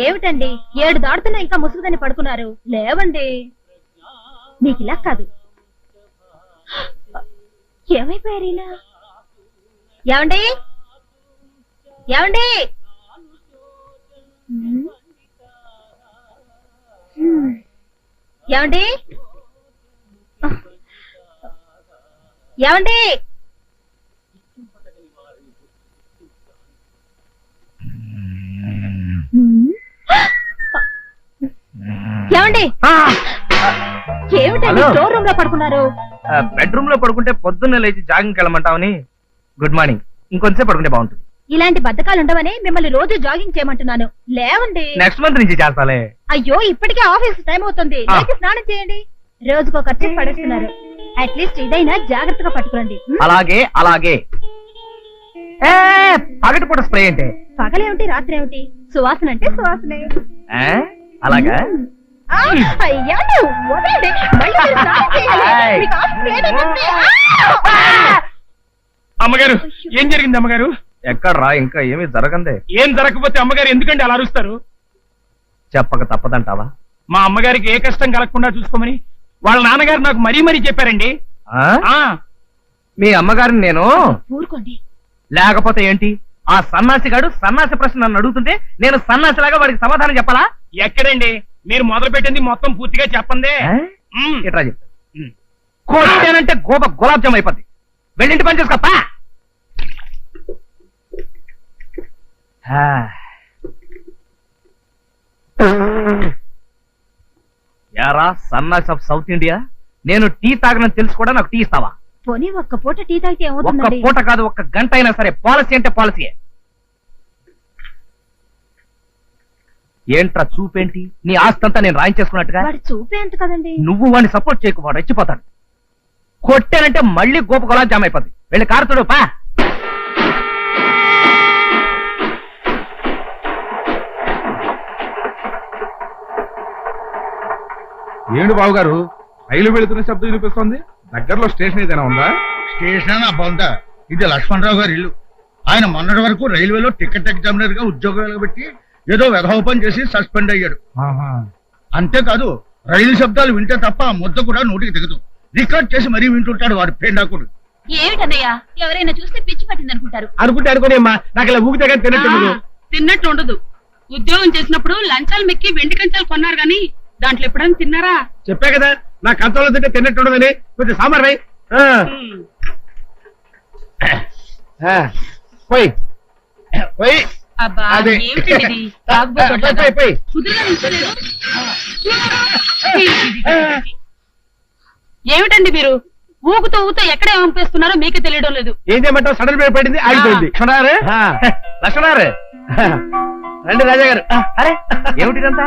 ఏమిటండి 7 దాడుతున్నా ఇంకా ముసుగుదని పడుకున్నారు? లేవండి. మీకు ఇలా కాదు. ఏమైపోయారు ఇలా? ఏమండి ఏమండి? ఏమండి ఏమండి? ఏమండి? ఏమిటండి స్టోర్ రూమ్ లో పడుకున్నారు? బెడ్రూమ్ లో పడుకుంటే పొద్దున్నే లేచి జాగింగ్కి వెళ్ళమంటావని. Good morning. ఇంకొంచెం పడుకుంటే బాగుంటుంది. ఇలాంటి బద్ధకాలు ఉండవని మిమ్మల్ని రోజు జాగింగ్ చేయమంటున్నాను. లేవండి. నెక్స్ట్ మంత్ నుంచి చేస్తాలే. అయ్యో ఇప్పటికే ఆఫీస్ టైం అవుతుంది. లేచి స్నానం చేయండి. రోజుకో ఖర్చు పడేస్తున్నారు. అట్లీస్ట్ ఇదైనా జాగ్రత్తగా పట్టుకోండి. అలాగే అలాగే. పగటిపూట స్ప్రే అంటే పగలేమిటి రాత్రి ఏమిటి? సువాసన అంటే సువాసనే. అలాగా? అయ్యా వదలండి. మళ్ళీ మీరు స్నానం చేయాలి. మీకు ఆఫీస్ లేట్ అయిపోతుంది. అమ్మగారు ఏం జరిగింది అమ్మగారు? ఎక్కడ్రా? ఇంకా ఏమీ జరగందే. ఏం జరగకపోతే అమ్మగారు ఎందుకంటే అలా అరుస్తారు? చెప్పక తప్పదంటావా? మా అమ్మగారికి ఏ కష్టం కలగకుండా చూసుకోమని వాళ్ళ నాన్నగారు నాకు మరీ మరీ చెప్పారండి. మీ అమ్మగారిని నేను ఊరుకోండి. లేకపోతే ఏంటి? ఆ సన్నాసిగాడు సన్నాసి ప్రశ్న నన్ను అడుగుతుంటే నేను సన్నాసిలాగా వాడికి సమాధానం చెప్పాలా? ఎక్కడండి? మీరు మొదలు పెట్టింది మొత్తం పూర్తిగా చెప్పందే. ఎట్లా చెప్తా? కొట్టానంటే గోప గులాబ్ జామ్ అయిపోద్ది. వెళ్ళింటి పని చేసుకోపా. యారా సన్నాసి ఆఫ్ సౌత్ ఇండియా, నేను టీ తాగనని తెలుసు కూడా నాకు టీ ఇస్తావా? పోనీ ఒక్క పూట టీ తాగితే ఒక్క ఏమవుతుందండి? పూట కాదు, ఒక్క గంట అయినా సరే. పాలసీ అంటే పాలసీయే. ఏంట్రా చూపేంటి? నీ ఆస్తంతా నేను రాయించేసుకున్నట్టుగా. వాడు చూపే అంత కదండి. నువ్వు వాడిని సపోర్ట్ చేయకు, వాడు రెచ్చిపోతాడు. కొట్టానంటే మళ్ళీ గోప గులాబ్ జామ్ అయిపోద్ది. వెళ్ళి కారుతుడు పా. ఏండు బాబు గారు, రైలు వెళుతున్న శబ్దం వినిపిస్తోంది. దగ్గరలో స్టేషన్ ఏదైనా ఉందా? స్టేషన్ అబ్బంతా ఇది లక్ష్మణరావు గారి ఇల్లు. ఆయన మొన్నటి వరకు రైల్వేలో టికెట్ ఎగ్జామినర్ గా ఉద్యోగాలు పెట్టి ఏదో వెధోపం చేసి సస్పెండ్ అయ్యాడు. అంతేకాదు రైలు శబ్దాలు వింటే తప్ప ఆ ముద్ద కూడా నోటికి దిగదు. రికార్డ్ చేసి మరీ వింటుంటాడు వాడు పేండాకుడు. ఏమిటన్నయ్యా, ఎవరైనా చూస్తే పిచ్చి పట్టింది అనుకుంటారు. అనుకుంటే అనుకోని అమ్మా, నాకు ఇలా ఊగితే కానీ తిన్నట్టు ఉండదు. ఉద్యోగం చేసినప్పుడు లంచాలు మెక్కి వెండి కంచాలు కొన్నారు గాని దాంట్లో ఎప్పుడైనా తిన్నారా? చెప్పా కదా, నా కంచంలో తింటే తిన్నట్టు ఉండదని. కొంచెం సాంబార్ వై. పోయి పోయి. అబ్బా అదే. ఏమిటండి ఇది? కుదురుగా నిల్చోలేదు. ఏమిటండి మీరు ఊగుతూ ఊగుతూ ఎక్కడ పంపిస్తున్నారో మీకే తెలియడం లేదు. ఏం చేయమంటావు? సడన్ బ్రేక్ పడింది, ఆగిపోయింది. లక్ష్మణారు రండి రాజా గారు. అరే ఏమిటిదంతా?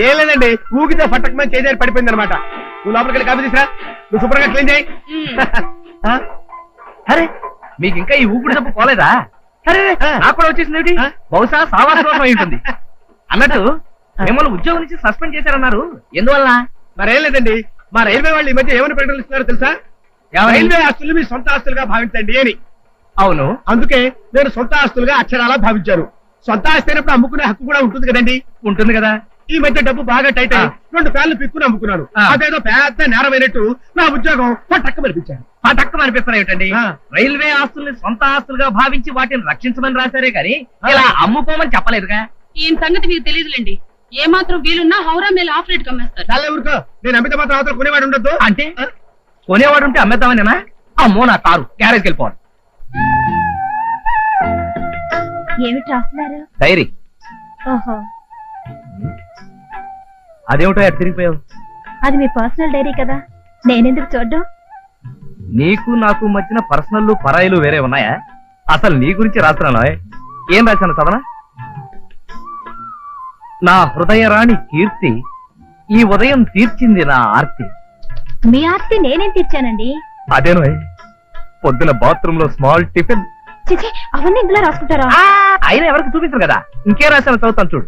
ఏం లేదండి, ఊగితే ఫట్టకమని చేజారి పడిపోయింది అనమాట. నువ్వు లోపలికి వెళ్ళి కాఫీ తీసురా. నువ్వు శుభ్రంగా క్లీన్ చేయి. అరే మీకు ఇంకా ఈ ఊపిరి తప్పు పోలేదా? అరే నాకు కూడా వచ్చేసింది ఏమిటి? బహుశా సావాసం అయి ఉంటుంది. అన్నట్టు మిమ్మల్ని ఉద్యోగం నుంచి సస్పెండ్ చేశారన్నారు, ఎందువల్ల? మరేం లేదండి, మా రైల్వే వాళ్ళు ఈ మధ్య ఏమని ప్రకటనలు ఇస్తున్నారో తెలుసా? రైల్వే ఆస్తులు మీ సొంత ఆస్తులుగా భావించండి అని. అవును, అందుకే నేను సొంత ఆస్తులుగా అక్షరాలా భావించారు. సొంత ఆస్తి అయినప్పుడు అమ్ముకునే హక్కు కూడా ఉంటుంది కదండి. ఉంటుంది కదా. ఈ మధ్య డబ్బు బాగా టైట్ అయ్యి 2 ఫ్యాన్లు పిక్కుని అమ్ముకున్నాను. అదేదో పెద్ద నేరమైనట్టు నా ఉద్యోగం పట్టక్క మరిపించాను. పట్టక్క అనిపిస్తున్నాయి ఏమిటండి? రైల్వే ఆస్తుల్ని సొంత ఆస్తులుగా భావించి వాటిని రక్షించమని రాశారే కానీ ఇలా అమ్ముకోమని చెప్పలేదుగా. ఈయన సంగతి మీకు తెలియదులేండి. ఏ మాత్రం వీలున్నా హౌరా మేలు ఆఫ్ రేట్ కమ్మేస్తారు. చాలా ఊరుకో, నేను అమిత మాత్రం అవతల కొనేవాడు ఉండొద్దు. అంటే కొనేవాడు ఉంటే అమ్మేద్దామనేనా? అమ్మో నా కారు గ్యారేజ్కి వెళ్ళిపోవాలి. ఏమిటి రాస్తున్నారు? డైరీ. ఓహో, అదేమిటో ఎట్ తిరిగిపోయావు? అది మీ పర్సనల్ డైరీ కదా, నేనెందుకు చూడ్డం? నీకు నాకు మధ్యన పర్సనల్ పరాయిలు వేరే ఉన్నాయా? అసలు నీ గురించి రాస్తున్నాను. ఏం రాశాను చదవనా? నా హృదయ రాణి కీర్తి ఈ ఉదయం తీర్చింది నా ఆర్తి. మీ ఆర్తి నేనేం తీర్చానండి? అదేనో పొద్దున బాత్రూమ్ లో స్మాల్ టిఫిన్. చిచి, అవన్నీ ఇందులో రాసుకుంటారా? అయినా ఎవరికి చూపించరు కదా. ఇంకేం రాశాను చదువుతాను చూడు.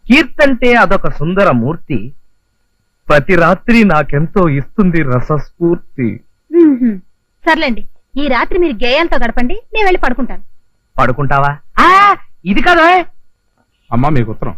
కీర్తంటే అదొక సుందర మూర్తి, ప్రతి రాత్రి నాకెంతో ఇస్తుంది రసస్ఫూర్తి. సర్లేండి, ఈ రాత్రి మీరు గేయాలతో గడపండి, నేను వెళ్ళి పడుకుంటాను. పడుకుంటావా? ఇది కాదు. అమ్మా మీకు ఉత్తరం.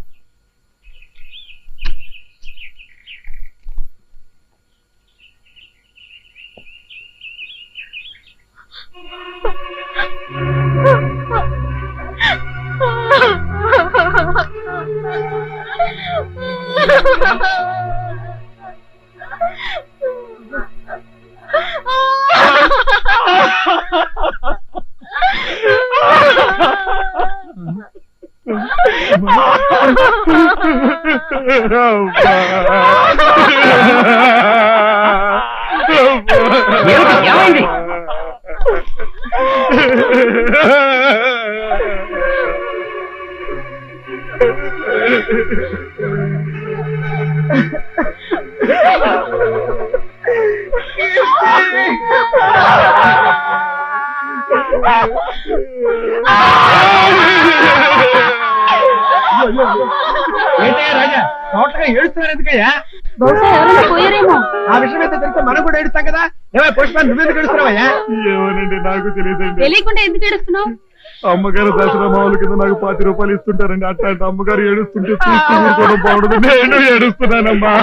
ఏమైంది? ఏంటయ్యా రాజా, టోటల్గా ఏడుస్తున్నారు ఎందుకయ్యా? బహుశా ఎవరైనా పోయారేమో. ఆ విషయం అయితే తెలిస్తే మనం కూడా ఏడుస్తాం కదా. ఏమై పుష్ప నువ్వెందుకు ఏడుస్తున్నావయ్యా? ఏమోనండి నాకు తెలియదండి. తెలియకుండా ఎందుకు ఏడుస్తున్నావు? అమ్మగారు దసరా మామూలు కింద నాకు 10 రూపాయలు ఇస్తుంటారండి. అట్లాంటి అమ్మగారు ఏడుస్తుంటే చూస్తూ ఊరుకోవడం బాగుండదు. నేను ఏడుస్తున్నానమ్మా.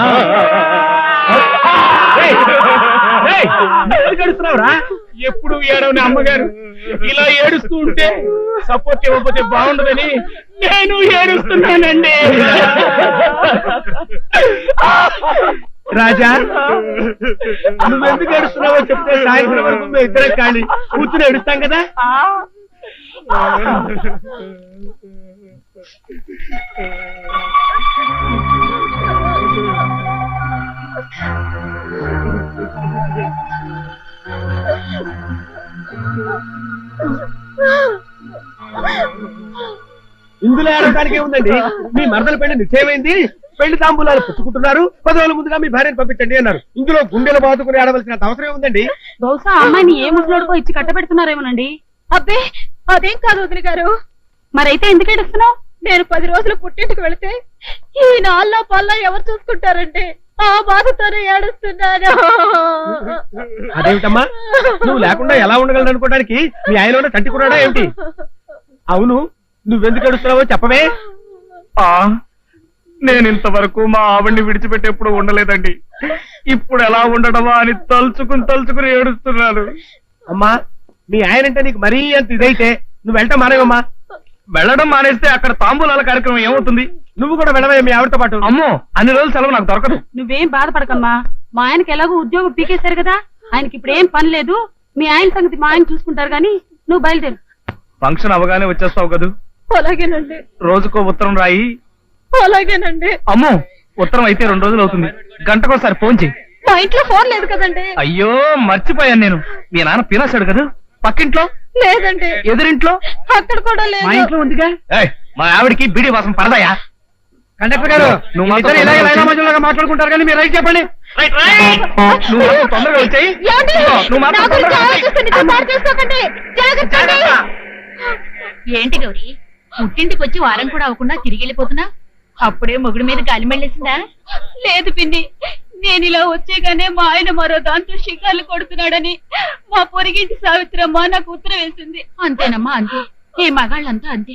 ఎందుకు ఏడుస్తున్నావురా? ఎప్పుడు ఏడవని అమ్మగారు ఇలా ఏడుస్తూ ఉంటే సపోర్ట్ ఇవ్వకపోతే బాగుండదని నేను ఏడుస్తున్నానండి. రాజా, నువ్వెందుకు ఏడుస్తున్నావో చెప్తే సాయంత్రం వరకు మేము ఇద్దరే ఖాళీ కూర్చుని ఏడుస్తాం కదా. ఇందులో ఏడవడానికి ఏముందండి? మీ మరదల పెళ్లి నిశ్చయమైంది, పెళ్లి తాంబూలాలు పుచ్చుకుంటున్నారు, 10 రోజుల ముందుగా మీ భార్యను పంపించండి అన్నారు. ఇందులో గుండెలు బాదుకుని ఆడవలసినంత అవసరం ఏముందండి? బహుశా అమ్మాయిని ఏ ముసలోడుకో ఇచ్చి కట్టబెడుతున్నారేమోనండి. అబ్బే అదేం కాదు వదిన గారు. మరైతే ఎందుకు ఏడుస్తున్నావు? నేను 10 రోజులు పుట్టింటికి వెళితే ఈ నాళ్ళ పళ్ళ ఎవరు చూసుకుంటారంటే ఆ బాధతోనే ఏడుస్తున్నాను. అదేమిటమ్మా, నువ్వు లేకుండా ఎలా ఉండగలను అనుకోవడానికి మీ ఆయనలో కంటి కూడా ఏమిటి? అవును, నువ్వెందుకు ఏడుస్తున్నావో చెప్పవే. నేను ఇంతవరకు మా ఆవిడ్ని విడిచిపెట్టి ఎప్పుడు ఉండలేదండి. ఇప్పుడు ఎలా ఉండడమా అని తలుచుకుని ఏడుస్తున్నాను. అమ్మా, మీ ఆయనంటే నీకు మరీ అంత ఇదైతే నువ్వు వెళ్ళటం మానేవమ్మా. వెళ్ళడం మానేస్తే అక్కడ తాంబూలాల కార్యక్రమం ఏమవుతుంది? నువ్వు కూడా వెళ్ళవే మీ ఆవిడతో పాటు. అమ్మో, అన్ని రోజులు సెలవు నాకు దొరకదు. నువ్వేం బాధపడకమ్మా. మా ఆయనకి ఎలాగో ఉద్యోగం పీకేశారు కదా, ఆయనకి ఇప్పుడు ఏం పని లేదు. మీ ఆయన సంగతి మా ఆయన చూసుకుంటారు గాని నువ్వు బయలుదేరు. ఫంక్షన్ అవగానే వచ్చేస్తావు కదూ? అలాగేనండి. రోజుకో ఉత్తరం రాయి. అలాగేనండి. అమ్మో, ఉత్తరం అయితే 2 రోజులు అవుతుంది. గంటకోసారి ఫోన్ చెయ్యి. మా ఇంట్లో ఫోన్ లేదు కదండి. అయ్యో మర్చిపోయాను నేను. మీ నాన్న పీనాశాడు కదా. పక్కింట్లో లేదండి. ఎదురింట్లో అక్కడ కూడా మా లేదు. ఇంట్లో ఉందిగా. మా ఆవిడికి బీడి వాసన పడదాయా? కండక్టర్ గారు, నువ్వు మాతో ఇద్దరు ఇలాగే తొందరగా లైనా వచ్చేయ్. మధ్యలో మాట్లాడుకుంటారు కానీ మీరు రైట్ చెప్పండి. నువ్వు మాతో తొందరగా వచ్చేయ్. ఏమండి? నువ్వు మాతో నా గురించి తొందరగా ఆలోచిస్తే వచ్చేయ్. నిజం పాడు చేసుకోకండి. జాగ్రత్త అండి. ఏంటి గౌరీ, పుట్టింటికి వచ్చి వారం కూడా అవ్వకుండా తిరిగి వెళ్ళిపోతున్నా? అప్పుడే మొగుడు మీద గాలి మళ్ళేసిందా? లేదు పిన్ని, నేను ఇలా వచ్చేగానే మా ఆయన మరో దాంతో షికార్లు కొడుతున్నాడని మా పొరిగింటి సావిత్రమ్మ నాకు ఉత్తరం వేసింది. అంతేనమ్మా, అంతే. ఈ మగాళ్ళంతా అంతే.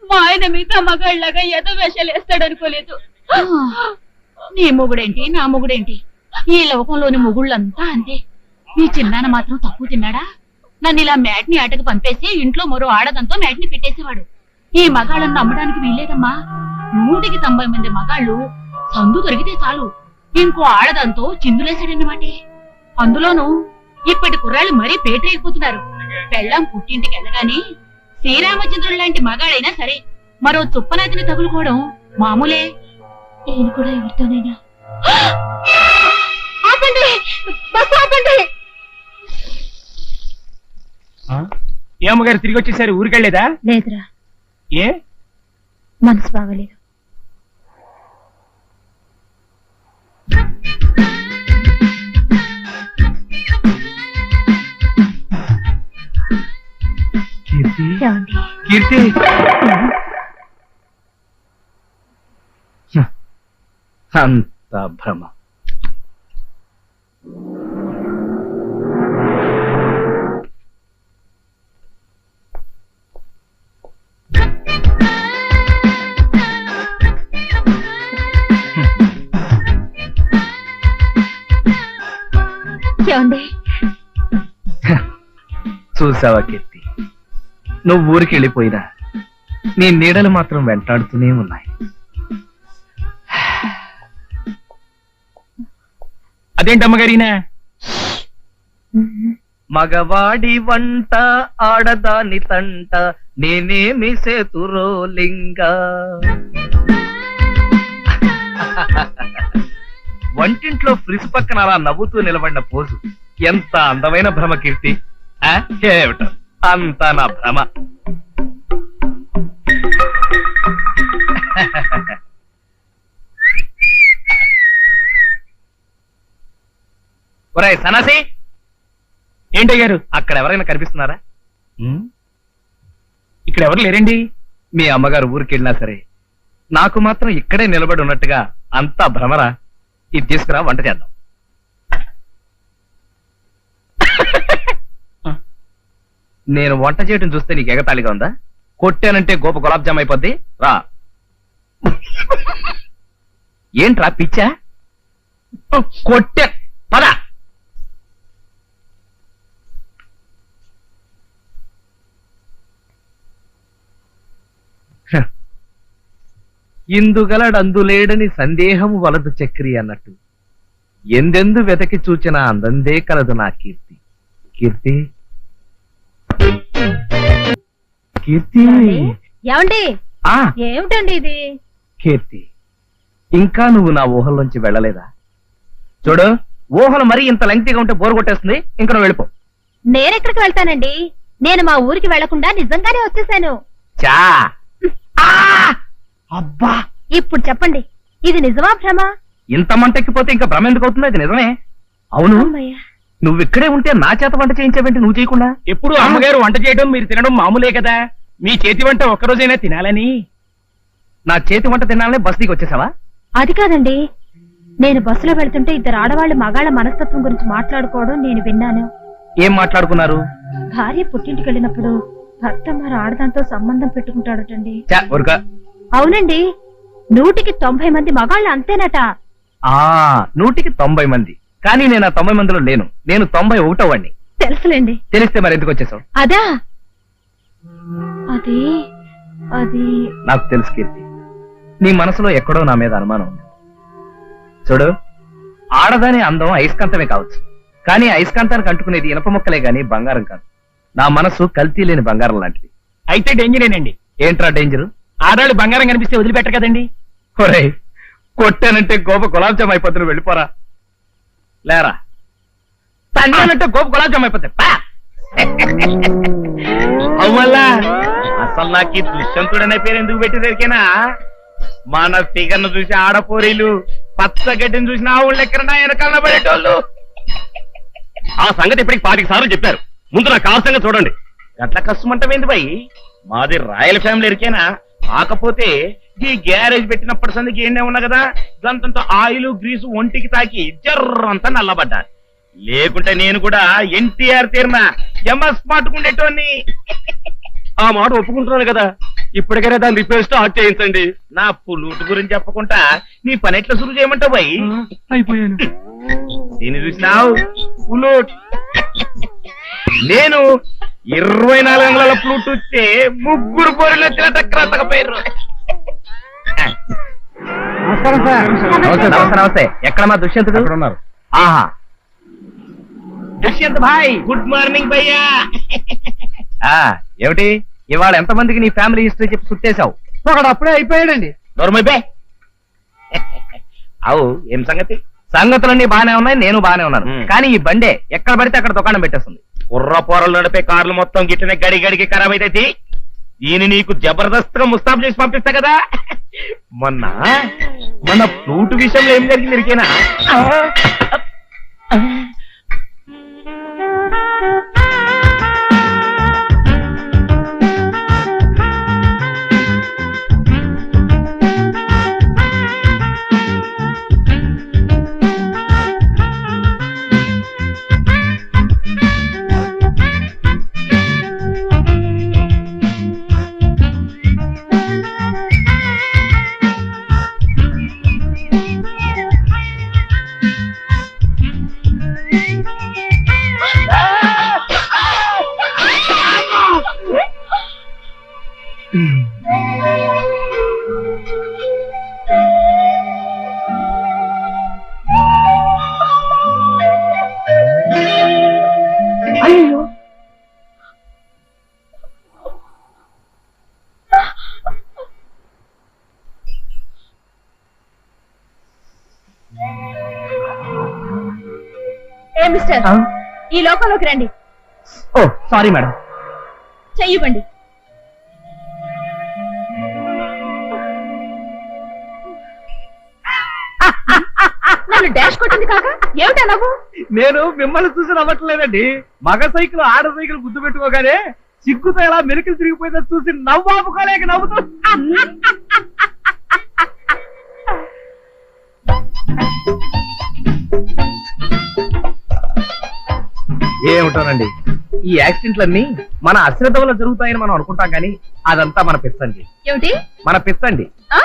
మా ఆయన మిగతా మగాళ్ళగా ఏదో వేషాలు వేస్తాడనుకోలేదు. నీ మొగుడేంటి, నా మొగుడేంటి, ఈ లోకంలోని మొగుళ్ళంతా అంతే. మీ చిన్నాన్న మాత్రం తక్కువ తిన్నాడా? నన్ను ఇలా మ్యాట్ని ఆటకు పంపేసి ఇంట్లో మరో ఆడదంతో మ్యాట్ని పెట్టేసేవాడు. ఈ మగాళ్ళను నమ్మడానికి వీల్లేదమ్మా. 190 మంది మగాళ్ళు సందు దొరికితే చాలు ఇంకో ఆడదంతో చిందులేశాడన్నమాటే. అందులోనూ ఇప్పటి కుర్రాళ్ళు మరీ పేటరైపోతున్నారు. పెళ్ళాం పుట్టింటికి వెళ్ళగాని శ్రీరామచంద్రుడు లాంటి మగాడైనా సరే మరో చుప్పనాతిని తగులుకోవడం మామూలే. నేను కూడా ఎవరితోనైనా. ఆపండి, బస్సు ఆపండి. ఏ అమ్మగారు తిరిగి వచ్చేసారు? ఊరికెళ్ళేదా? లేదురా, ఏ మనసు బాగలేదు. ఏమండి? కీర్తి, అంత భ్రమ. ఏమండి చూసావా కీర్తి, నువ్వు ఊరికి వెళ్ళిపోయినా నీ నీడలు మాత్రం వెంటాడుతూనే ఉన్నాయి. అదేంటమ్మగారినా మగవాడి వంట ఆడదాని తంట నేనేమి సేతురోలింగ. వంటింట్లో ఫ్రిజ్ పక్కన అలా నవ్వుతూ నిలబడిన పోజు ఎంత అందమైన భ్రమ కీర్తి. ఆ? ఏమిటో అంతా నా భ్రమ. ఒరేయ్ సనాసి, ఏంటయ్యారు? అక్కడ ఎవరైనా కనిపిస్తున్నారా? ఇక్కడ ఎవరు లేరండి. మీ అమ్మగారు ఊరికి వెళ్ళినా సరే నాకు మాత్రం ఇక్కడే నిలబడి ఉన్నట్టుగా అంతా భ్రమరా. ఇది తీసుకురా, వంట చేద్దాం. నేను వంట చేయటం చూస్తే నీకు ఎగతాళిగా ఉందా? కొట్టానంటే గోప గులాబ్ జామ్ అయిపోద్ది. రా. ఏంట్రా పిచ్చా? కొట్టా పద. ఇందుగలడందులేడని సందేహము వలదు చక్రి అన్నట్టు ఎందెందు వెతకి చూచిన అందందే కలదు నా కీర్తి. కీర్తి కీర్తి ఏమండి ఆ ఏమిటండి ఇది? కీర్తి, ఇంకా నువ్వు నా ఊహల్లోంచి వెళ్ళలేదా? చూడు, ఊహలు మరీ ఇంత లెంగ్తీగా ఉంటే బోరు కొట్టేస్తుంది. ఇంకా నువ్వు వెళ్ళిపో. నేనెక్కడికి వెళ్తానండి? నేను మా ఊరికి వెళ్లకుండా నిజంగానే వచ్చేసాను. చా ఆ! అబ్బా, ఇప్పుడు చెప్పండి, ఇది నిజమా భ్రమ? ఇంత మంటెక్కిపోతే ఇంకా భ్రమ ఎందుకు అవుతుంది? అది నిజమే. అవును, అమ్మయ్య. నువ్వు ఇక్కడే ఉంటే నా చేత వంట చేయించావేంటి నువ్వు చేయకుండా? ఎప్పుడు అమ్మగారు వంట చేయడం మీరు తినడం మామూలే కదా. మీ చేతి వంట ఒక్కరోజైనా తినాలని. నా చేతి వంట తినాలని బస్ దిగి వచ్చేసావా? అది కాదండి, నేను బస్సులో వెళ్తుంటే ఇద్దరు ఆడవాళ్ళు మగాళ్ళ మనస్తత్వం గురించి మాట్లాడుకోవడం నేను విన్నాను. ఏం మాట్లాడుకున్నారు? భార్య పుట్టింటికి వెళ్ళినప్పుడు భర్త మరి ఆడదాంతో సంబంధం పెట్టుకుంటాడటండి. చా ఊరుక. అవునండి, 100కి 90 మంది మగాళ్ళు అంతేనట. ఆ 100కి 90 మంది, కానీ నేను ఆ 90 మందిలో లేను. నేను 91వ వాణ్ణి. తెలుసులేండి. తెలిస్తే మరి ఎందుకు వచ్చేసావు? అదా అది అది నాకు తెలుసు కీర్తి, నీ మనసులో ఎక్కడో నా మీద అనుమానం ఉంది. చూడు, ఆడదాని అందం అయస్కాంతమే కావచ్చు, కానీ అయస్కాంతానికి అంటుకునేది ఇనప ముక్కలే గాని బంగారం కాదు. నా మనసు కల్తీ లేని బంగారం లాంటిది. అయితే డేంజరేనండి. ఏంట్రా డేంజరు? ఆడాళ్ళు బంగారం కనిపిస్తే వదిలిపెట్టరు కదండి. ఒరేయ్, కొట్టానంటే గోప గులాబ్ జామ్ అయిపోతుంది. వెళ్ళిపోరా. లేరా, తన్నానంటే గోప గులాబ్ జామ్ అయిపోతాయి. అవ్వల్లా, అసలు నాకు ఈ దుష్యంతుడనే పేరు ఎందుకు పెట్టేదరికేనా? మన ఫిగర్ ను చూసి ఆడపోరీలు, పచ్చగడ్డిని చూసిన ఆవుళ్ళు ఎక్కడ వెనకాల పడేటోళ్ళు. ఆ సంగతి ఇప్పటికి 5 సార్లు చెప్పారు. ముందు నా కారు సంగతి చూడండి. అట్లా కష్టమంటమైంది బాయ్. మాది రాయల్ ఫ్యామిలీ ఎరికేనా? కాకపోతే ఈ గ్యారేజ్ పెట్టినప్పటి సందికి ఏండే ఉన్నా కదా, దాంతో ఆయిల్ గ్రీసు ఒంటికి తాకి జర్రంతా నల్లబడ్డా. లేకుంటే నేను కూడా ఎన్టీఆర్ తీరిన ఎంఎస్ మాటుకుండేటోని. ఆ మాట ఒప్పుకుంటున్నాను కదా, ఇప్పటికైనా దాన్ని రిపేర్ స్టార్ట్ చేయించండి. నా పుల్లూటు గురించి చెప్పకుండా నీ పని ఎట్లా సురువు చేయమంటావు బాయ్? అయిపోయాను. దీన్ని చూసినావు పుల్లూట్. నేను 24 అంగుళాల ఫ్లూట్ వస్తే 3 పోరీలు వచ్చిన టక్కరంతక పేరు. నమస్తే. ఎక్కడ మా దుష్యంతుడు? ఉన్నారు. ఆహా, దుష్యంత్ భాయ్, గుడ్ మార్నింగ్ భయ్యా. ఏమిటి ఇవాళ ఎంతమందికి నీ ఫ్యామిలీ హిస్టరీ చెప్పి సుట్టేశావు? ఒకడు అప్పుడే అయిపోయాడండి. నోర్మైపే. అవు ఏం సంగతి? సంగతులన్నీ బానే ఉన్నాయి, నేను బానే ఉన్నాను. కానీ ఈ బండే ఎక్కడ పడితే అక్కడ దుకాణం పెట్టేస్తుంది. కుర్ర పోరలు నడిపే కార్లు మొత్తం గిట్టనే గడి గడికి ఖరాబ్ అయితే దీన్ని నీకు జబర్దస్త్ గా ముస్తాబు చేసి పంపిస్తా కదా. మన ఫ్లూట్ విషయంలో ఏం జరిగింది ఇరికేనా? ఏ మిస్టర్ ఈ లోకంలోకి రండి. ఓ సారీ మేడం. చెయ్యివ్వండి. నన్ను డాష్ కొట్టింది కాక ఏమిటా నవ్వు? నేను మిమ్మల్ని చూసి నవ్వట్లేదండి, మగ సైకిల్ ఆడ సైకిల్ గుర్తు పెట్టుకోగానే సిగ్గుతో ఎలా మెలికలు తిరిగిపోయిందో చూసి నవ్వు ఆపుకోలేక నవ్వుతూ. ఏమిటోనండి, ఈ యాక్సిడెంట్లన్నీ మన అశ్రద్ధ వల్ల జరుగుతాయని మనం అనుకుంటాం కానీ అదంతా మన పిచ్చండి. ఏమిటి? మన పిచ్చండి. ఆ?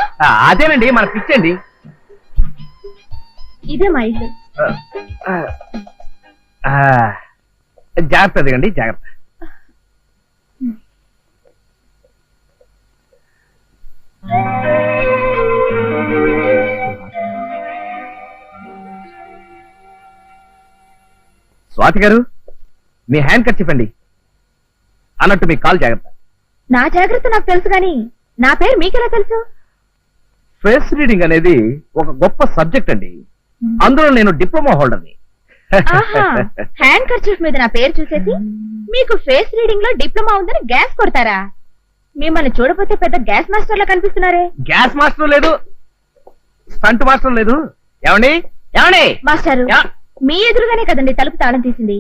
అదేనండి మన పిచ్చండి. ఇదే మా ఇల్లు. జాగ్రత్త దిగండి, జాగ్రత్త. స్వాతి గారు, మీ హ్యాండ్ కట్ చెప్పండి. అన్నట్టు మీ కాల్ జాగ్రత్త. నా జాగ్రత్త నాకు తెలుసు గాని నా పేరు మీకెలా తెలుసు? ఫేస్ రీడింగ్ అనేది ఒక గొప్ప సబ్జెక్ట్ అండి. అందులో నేను డిప్లొమా హోల్డర్ని. ఆహా, హ్యాండ్ కర్చీఫ్ మీద నా పేరు చూసేసి మీకు ఫేస్ రీడింగ్ లో డిప్లొమా ఉందని గ్యాస్ కొడతారా? మిమ్మల్ని చూడపోతే పెద్ద గ్యాస్ మాస్టర్ లా కనిపిస్తున్నారే. గ్యాస్ మాస్టర్ లేదు, స్టంట్ మాస్టర్ లేదు. ఏమండి ఏమండి మాస్టారు, యా. మీ ఎదురుగానే కదండి తలుపు తాళం తీసింది.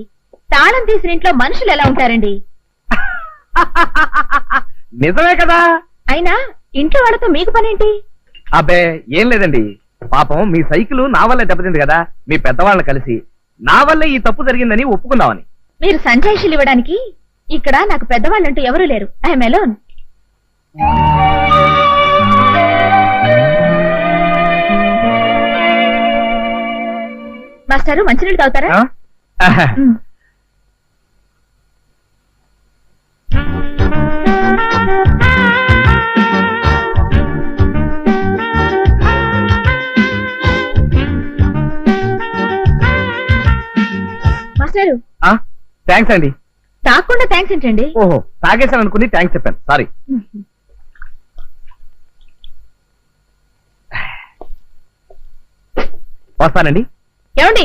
తాళం తీసిన ఇంట్లో మనుషులు ఎలా ఉంటారండి? నిజమే కదా. అయినా ఇంట్లో వాళ్ళతో మీకు పనేంటి? అబ్బే ఏం లేదండి, పాపం మీ సైకిల్ నా వల్లే దెబ్బతింది కదా, మీ పెద్దవాళ్ళని కలిసి నా వల్లే ఈ తప్పు జరిగిందని ఒప్పుకుందామని. మీరు సంజాయిషులు ఇవ్వడానికి ఇక్కడ నాకు పెద్దవాళ్ళంటూ ఎవరూ లేరు. I'm alone. మాస్టారు, మంచినీళ్ళు తాగుతారా? ఆ? మ్. మాస్టారు, థ్యాంక్స్ అండి. తాగకుండా థ్యాంక్స్ ఏంటండి? ఓహో, తాగేశాను అనుకుని థ్యాంక్స్ చెప్పాను, సారీ. వస్తానండి. ఏమండి,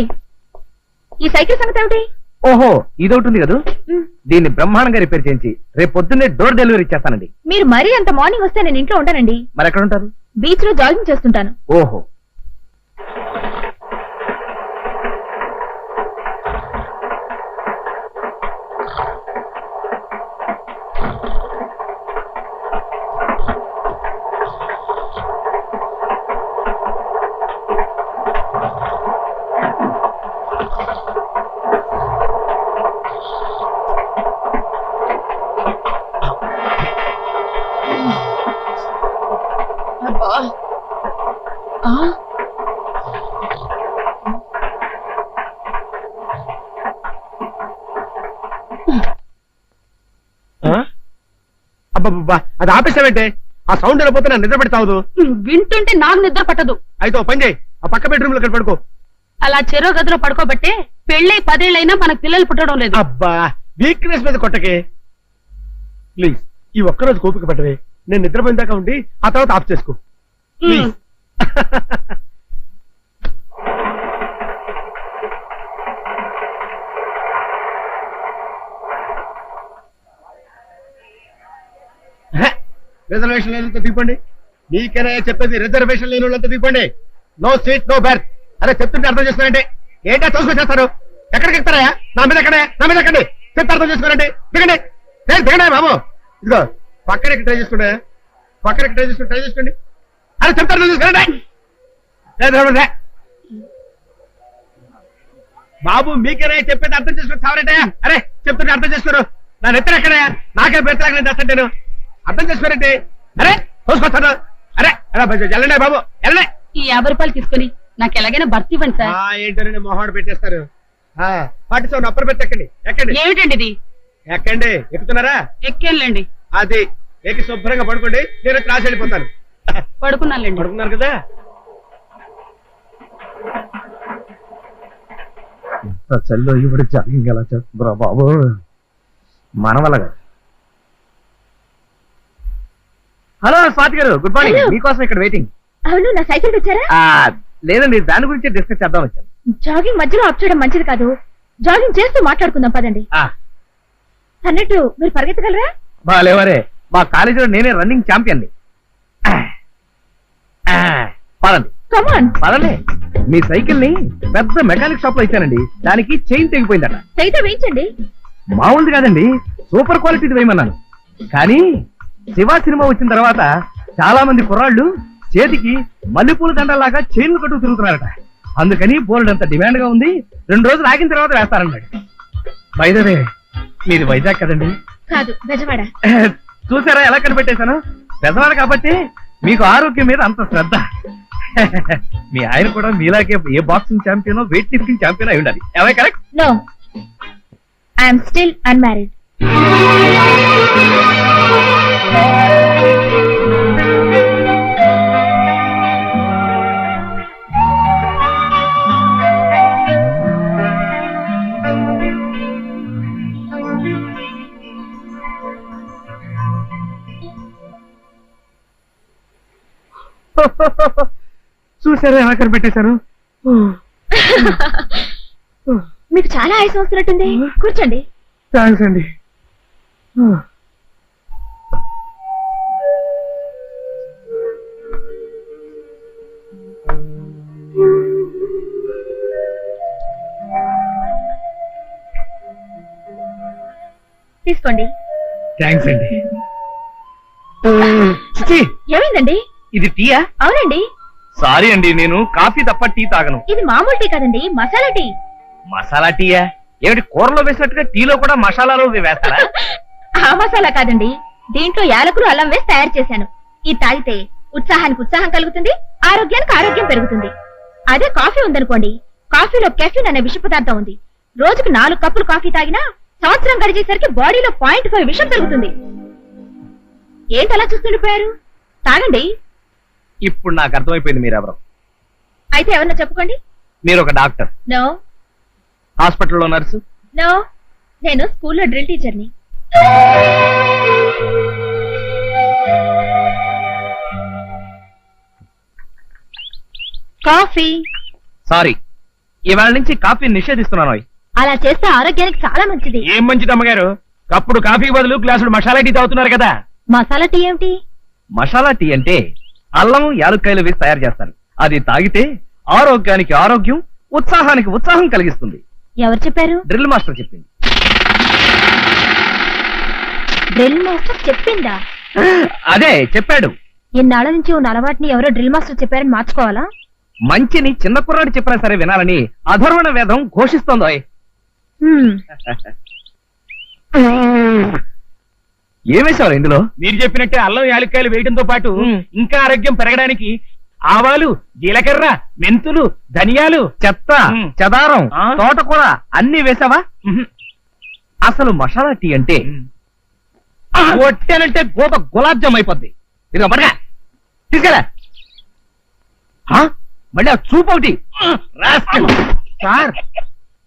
ఈ సైకిల్ సంగతి ఏమిటి? ఓహో, ఇదొకటి ఉంది కదా, మ్. దీన్ని బ్రహ్మాండంగా రిపేర్ చేయించి రేపు పొద్దున్నే డోర్ డెలివరీ ఇచ్చేస్తానండి. మీరు మరీ అంత మార్నింగ్ వస్తే నేను ఇంట్లో ఉంటానండి. మరి ఎక్కడ ఉంటారు? బీచ్ లో జాగింగ్ చేస్తుంటాను. ఓహో, అబ్బా, అది ఆపేసావంటే ఆ సౌండ్ వెళ్ళిపోతే నా నిద్ర పెడతావు. వింటుంటే నాకు నిద్ర పట్టదు. అయితే ఓ పని చేయి, ఆ పక్క బెడ్రూమ్ లో పడుకో. అలా చెరో గదిలో పడుకోబట్టే పెళ్ళై 10 ఏళ్ళైనా మనకు పిల్లలు పుట్టడం లేదు. అబ్బా, వీక్నెస్ మీద కొట్టకే ప్లీజ్. ఈ ఒక్కరోజు కోపిక పెట్టవే, నేను నిద్రపోయిన దాకా ఉండి ఆ తర్వాత ఆఫ్ చేసుకో ప్లీజ్. రిజర్వేషన్ లేనంత దిగండి. నీకేనా చెప్పేది? రిజర్వేషన్ లేని వాళ్ళంతా దిగండి. No seat no berth. అరే చెప్తుంటే అర్థం చేసుకున్నారంటే ఏంటో తోసుకొచ్చేస్తారు. ఎక్కడికి ఎక్కుతారా? నా మీద ఎక్కడే, నా మీద ఎక్కండి. చెప్తే అర్థం చేసుకోరండి. దిగండి, దిగండి బాబు. ఇదిగో పక్కన ట్రై చేసుకోండి, పక్కన ట్రై చేసుకోండి. అరే చెప్తే అర్థం చేసుకోరండి. బాబు మీకేనా చెప్పేది అర్థం చేసుకుని చావరంటే? అరే చెప్తుంటే అర్థం చేసుకోరు. నా నెత్తర ఎక్కడే, నాకే బెర్తలాగా నేను తెస్తాను. అర్థం చేసుకోరండి. అరే తోసుకొస్తాను. అరే అలా వెళ్ళండి బాబు, వెళ్ళండి. ఈ 50 రూపాయలు తీసుకుని నాకు ఎలాగైనా భర్తీ ఇవ్వండి సార్. ఏంటని మొహాడు పెట్టేస్తారు. 47 అప్పర్ బెర్త్ ఎక్కండి, ఎక్కండి, ఏమిటండి ఇది? ఎక్కండి. ఎక్కుతున్నారా? ఎక్కేళ్ళండి. అది ఎక్కి శుభ్రంగా పడుకోండి. నేను క్లాస్ వెళ్ళిపోతాను. పడుకున్నానులేండి. పడుకున్నారు కదా. చల్లో ఇప్పుడు జాగింగ్ ఎలా చేస్తుందిరా బాబు, మన వల్ల కాదు. హలో స్వాతి గారు, గుడ్ మార్నింగ్. Hello. మీకోసం ఇక్కడ వెయిటింగ్. అవును, నా సైకిల్ తెచ్చారా? లేదండి, దాని గురించి డిస్కస్ చేద్దాం వచ్చాను. జాగింగ్ మధ్యలో ఆఫ్ చేయడం మంచిది కాదు. జాగింగ్ చేస్తూ మాట్లాడుకుందాం పదండి. అన్నట్టు మీరు పరిగెత్తగలరా? బాలేవరే, మా కాలేజీలో నేనే రన్నింగ్ ఛాంపియన్. పదండి కమాన్. పదండి. మీ సైకిల్ ని పెద్ద మెకానిక్ షాప్ లో ఇచ్చానండి, దానికి చైన్ తెగిపోయిందట. అయితే వేయించండి. మామూలుది కాదండి, సూపర్ క్వాలిటీది వేయమన్నాను. కానీ శివ సినిమా వచ్చిన తర్వాత చాలా మంది కుర్రాళ్ళు చేతికి మల్లెపూల దండలాగా చైన్లు కట్టుకు తిరుగుతున్నారట. అందుకని బోల్డ్ అంత డిమాండ్ గా ఉంది. 2 రోజులు ఆగిన తర్వాత వేస్తారన్నాడు. వైదవే, మీది వైజాగ్ కదండి? కాదు, బెజవాడ. చూసారా ఎలా కనిపెట్టేశాను? పెద్దవాడు కాబట్టి మీకు ఆరోగ్యం మీద అంత శ్రద్ధ. మీ ఆయన కూడా మీలాగే a boxing champion, weight lifting champion అయి ఉండాలి. ఎవై correct? No, I'm still unmarried. చూసారా ఎలా కనిపెట్టేశాను? మీకు చాలా ఆయాసం వస్తున్నట్టుంది, కూర్చోండి. థ్యాంక్స్ అండి. తీసుకోండి. థ్యాంక్స్ అండి. ఏమైందండి? ఇది టీయా? అవునండి. సారీ అండి, నేను కాఫీ తప్ప టీ తాగను. ఇది మామూలు టీ కాదండి, మసాలా టీ. మసాలా టీయా? ఏమిటి, కూరలో వేసినట్టుగా టీలో కూడా మసాలాలు వేస్తారా? ఆ మసాలా కాదండి, దీంట్లో యాలకులు అల్లం వేసి తయారు చేశాను. ఇది తాగితే ఉత్సాహానికి ఉత్సాహం కలుగుతుంది, ఆరోగ్యానికి ఆరోగ్యం పెరుగుతుంది. అదే కాఫీ ఉందనుకోండి, కాఫీలో కెఫిన్ అనే విష పదార్థం ఉంది. రోజుకు 4 కప్పులు కాఫీ తాగినా సంవత్సరం గడిచేసరికి బాడీలో 0.5 విషం పెరుగుతుంది. ఏంటి అలా చూస్తుండిపోయారు? తాగండి. ఇప్పుడు నాకు అర్థమైపోయింది మీరెవరు. అయితే ఎవరన్నా చెప్పుకోండి. మీరు ఒక డాక్టర్, నో హాస్పిటల్లో నర్సు, నో, నేను స్కూల్లో డ్రిల్ టీచర్ని. కాఫీ. సారీ, ఇవాళ నుంచి కాఫీ నిషేధిస్తున్నాను. అలా చేస్తే ఆరోగ్యానికి చాలా మంచిది. ఏం మంచిది అమ్మగారు, కప్పుడు కాఫీ బదులు గ్లాసుడు మసాలా టీ తాగుతున్నారు కదా. మసాలా టీ ఏమిటి? మసాలా టీ అంటే అల్లం యాలుక్కాయలు వేసి తయారు చేస్తారు. అది తాగితే ఆరోగ్యానికి ఆరోగ్యం, ఉత్సాహానికి ఉత్సాహం కలిగిస్తుంది. ఎవరు చెప్పారు? డ్రిల్ మాస్టర్ చెప్పింది. డ్రిల్ మాస్టర్ చెప్పిందా? అదే చెప్పాడు. ఇన్నాళ్ళ నుంచి ఉన్న అలవాటుని ఎవరో డ్రిల్ మాస్టర్ చెప్పారని మార్చుకోవాలా? మంచిని చిన్న కుర్రాడు చెప్పినా సరే వినాలని అధర్వణ వేదం ఘోషిస్తోందో. ఏమేశారు ఇందులో? మీరు చెప్పినట్టే అల్లం యాలక్కాయలు వేయడంతో పాటు ఇంకా ఆరోగ్యం పెరగడానికి ఆవాలు, జీలకర్ర, మెంతులు, ధనియాలు, చెత్త, మ్. చెదారం, ఆ? తోటకూర అన్ని వేసావా? అసలు మసాలా టీ అంటే కొట్టానంటే గోప గులాబ్ జామ్ అయిపోద్ది. ఇదిగో పడగా తీసుకెళ్ళా. మళ్ళీ ఆ చూపు ఒకటి. సార్,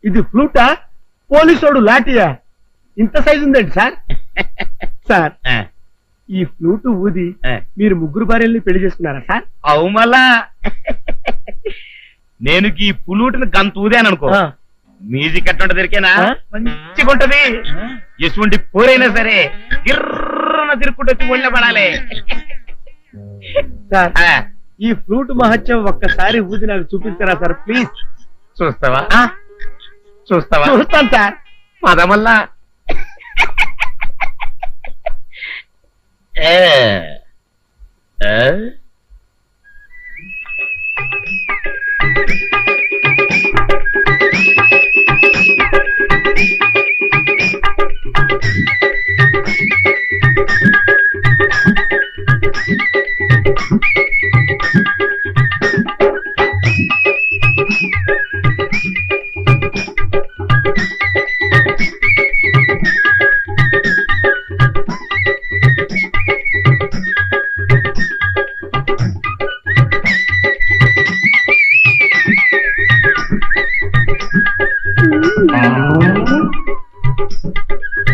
ఇది ఫ్లూటా, పోలీసోడు లాఠీయా? ఇంత సైజు ఉందండి సార్. సార్, ఈ ఫ్లూట్ ఊది మీరు 3 భార్యల్ని పెళ్లి చేసుకున్నారా సార్? అవు మళ్ళా నేను ఈ పులుటిని గంత ఊదాననుకో, మ్యూజిక్ ఎట్లుంట దొరికేనా మంచిగా ఉంటది. ఎటువంటి పోరైనా సరే గిర్రన తిరుక్కుంటూ వచ్చి ఒళ్ళో పడాలి. సార్, ఈ ఫ్లూట్ మహత్యం ఒక్కసారి ఊది నాకు చూపిస్తారా సార్ ప్లీజ్? చూస్తావా? చూస్తావా? చూస్తాను సార్. పదమల్లా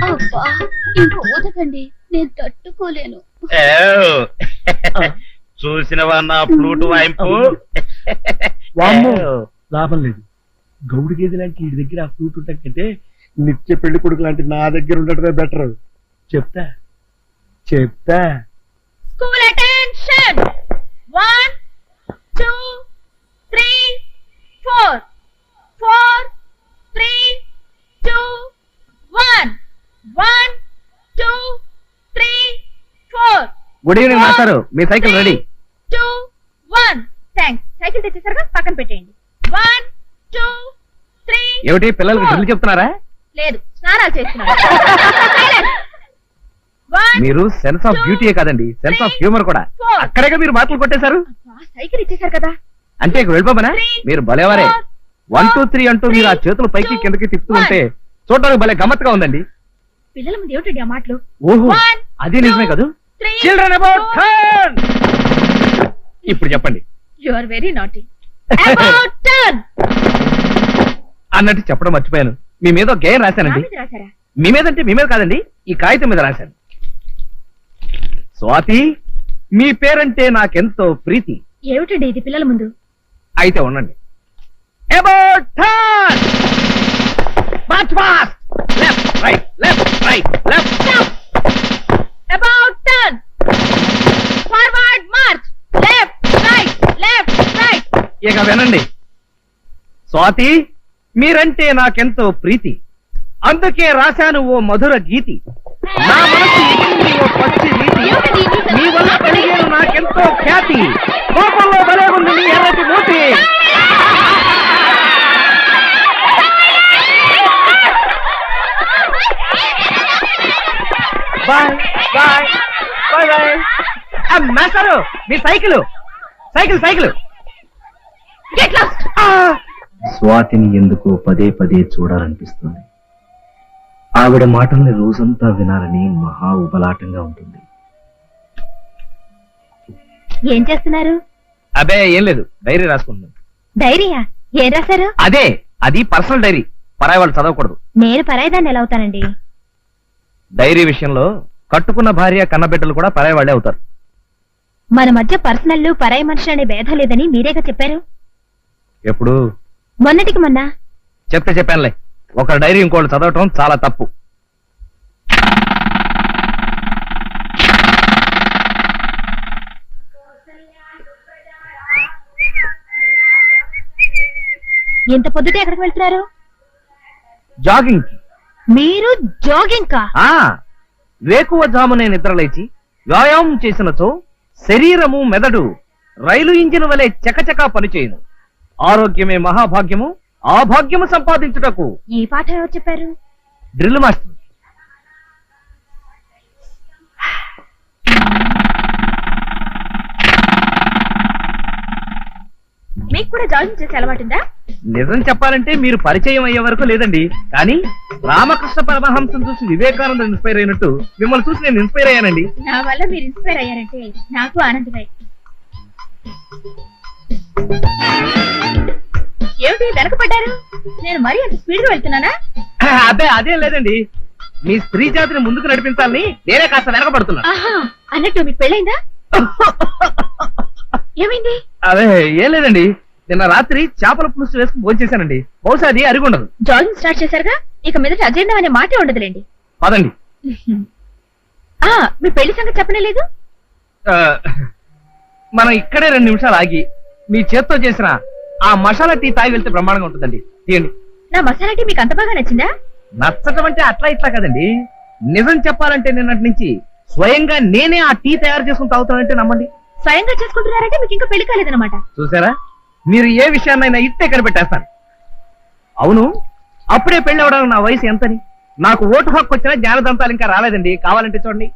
అబ్బా, ఇంక ఊదకండి, నేను తట్టుకోలేను. చూసినవా నా ఫ్లూట్ వాయింపు? వామ్మో, లాభం లేదు. గౌడు గేదె లాంటి వీడి దగ్గర ఆ ఫ్లూట్ ఉంటాం కంటే నిత్య పెళ్లి కొడుకు లాంటి నా దగ్గర ఉండటమే బెటర్. చెప్తా చెప్తా. స్కూల్ అటెన్షన్ 1 2 3 4 4 3 2 1 1 2 3 4 గుడ్ ఈవినింగ్ మాస్టారు, మీ సైకిల్ రెడీ. 2 1 థాంక్స్. సైకిల్ తెచ్చేసరిగా పక్కన పెట్టేయండి. 1 2 3 ఏమిటి పిల్లలకి డ్రిల్ చెప్తున్నారా? లేదు, స్నానాలు చేస్తున్నారు. మీరు సెన్స్ ఆఫ్ బ్యూటీ కాదండి, సెన్స్ ఆఫ్ హ్యూమర్ కూడా. అక్కడేగా మీరు మాటలు కొట్టేశారు. సైకిల్ ఇచ్చేసారు కదా. అంటే ఇక వెళ్ళిపోమనా? మీరు భలేవారే. 1 2 3 అంటూ మీరు ఆ చేతులు పైకి కిందకి తిప్పుతూ ఉంటే చూడడానికి భలే గమ్మత్తుగా ఉందండి. పిల్లల ముందు ఏమిటండి ఆ మాటలు? ఓహో, అది నిజమే కదూ. Children about turn. ఇప్పుడు చెప్పండి. You are very naughty. About turn అన్నట్టు చెప్పడం మర్చిపోయాను. మీ మీద ఒక గేయం రాశానండి. రాసారా? మీ మీద అంటే మీ మీద కాదండి, ఈ కాగితం మీద రాశాను. స్వాతి, మీ పేరంటే నాకెంతో ప్రీతి. ఏమిటండి ఇది పిల్లల ముందు? అయితే ఉండండి. About turn. March fast. Left right left right left. About turn. Forward March. Left right left right. ఇక వినండి. స్వాతి, మీరంటే నాకెంతో ప్రీతి, అందుకే రాశాను ఓ మధుర గీతి. నా మనసు ఎక్కింది ఓ పచ్చి నీతి, మీ వల్ల కలిగేను నాకెంతో ఖ్యాతి. కోపంలో భలే ఉంది నీ ఎర్రటి మూతి. Bye bye bye bye. మాస్టారు, మీ cycle cycle cycle. Get lost. స్వాతిని ఎందుకో పదే పదే చూడాలనిపిస్తుంది. ఆవిడ మాటల్ని రోజంతా వినాలని మహా ఉబలాటంగా ఉంటుంది. ఏం చేస్తున్నారు? అబే ఏం లేదు, డైరీ రాసుకుంటున్నాను. డైరీయా? ఏం రాశారు? అదే, అది పర్సనల్ డైరీ, పరాయి వాళ్ళు చదవకూడదు. నేను పరాయిదాన్ని ఎలా అవుతానండి? డైరీ విషయంలో కట్టుకున్న భార్య కన్నబిడ్డలు కూడా పరాయి వాళ్ళే అవుతారు. మన మధ్య పర్సనల్ పరాయి మనిషి అనే భేదం లేదని మీరేగా చెప్పారు. ఎప్పుడు? మొన్నటికి మొన్న. చెప్పానులే, ఒక డైరీ ఇంకోళ్ళు చదవటం చాలా తప్పు. ఇంత పొద్దుటే ఎక్కడికి వెళ్తున్నారు? జాగింగ్ కి. మీరు జాగింగ్ కా? వేకువ జామునే నిద్రలేచి వ్యాయామం చేసినచో శరీరము మెదడు రైలు ఇంజిన్ వలె చకచకా పనిచేయును. ఆరోగ్యమే మహాభాగ్యము, ఆ భాగ్యము సంపాదించుటకు. ఈ పాఠం ఎవరు చెప్పారు? Drill master. మీకు కూడా జాగింగ్ చేసే అలవాటుందా? నిజం చెప్పాలంటే మీరు పరిచయం అయ్యే వరకు లేదండి, కానీ రామకృష్ణ పరమహంసం చూసి వివేకానంద ఇన్స్పైర్ అయినట్టు మిమ్మల్ని చూసి నేను ఇన్స్పైర్ అయ్యానండి. నా వల్ల మీరు ఇన్స్పైర్ అయ్యారంటే నాకు ఆనందమే. ఏమిటి వెనకపడ్డారు? నేను మరీ అంత స్పీడ్ గా వెళ్తున్నానా? అదేం లేదండి, మీ స్త్రీ జాతిని ముందుకు నడిపించాలని నేనే కాస్త వెనకబడుతున్నా. ఆహా, అన్నట్టు మీకు పెళ్ళైందా? ఏమైంది? అదే ఏం లేదండి, నిన్న రాత్రి చేపల పులుసు వేసుకుని భోంచేశానండి. బహుశా అది అరిగుండదు. జాగింగ్ స్టార్ట్ చేశారుగా, ఇక మీదట అజీర్ణం అనే మాటే ఉండదులేండి. పదండి. మీ పెళ్లి సంగతి చెప్పనే లేదు. మనం ఇక్కడే 2 నిమిషాలు ఆగి మీ చేత్తో చేసిన ఆ మసాలా టీ తాగి వెళ్తే బ్రహ్మాండంగా ఉంటుందండి. తీయండి. నా మసాలా టీ మీకు అంత బాగా నచ్చిందా? నచ్చటం అంటే అట్లా ఇట్లా కదండి, నిజం చెప్పాలంటే నిన్నటి నుంచి స్వయంగా నేనే ఆ టీ తయారు చేసుకుని తాగుతానంటే నమ్మండి. స్వయంగా చేసుకుంటున్నారంటే మీకు ఇంకా పెళ్లి కాలేదన్నమాట. చూసారా, మీరు ఏ విషయాన్నైనా ఇట్టే కనిపెట్టేస్తాను. అవును, అప్పుడే పెళ్లి అవడానికి నా వయసు ఎంతని? నాకు ఓటు హక్కు వచ్చినా జ్ఞానదంతాలు ఇంకా రాలేదండి. కావాలంటే చూడండి.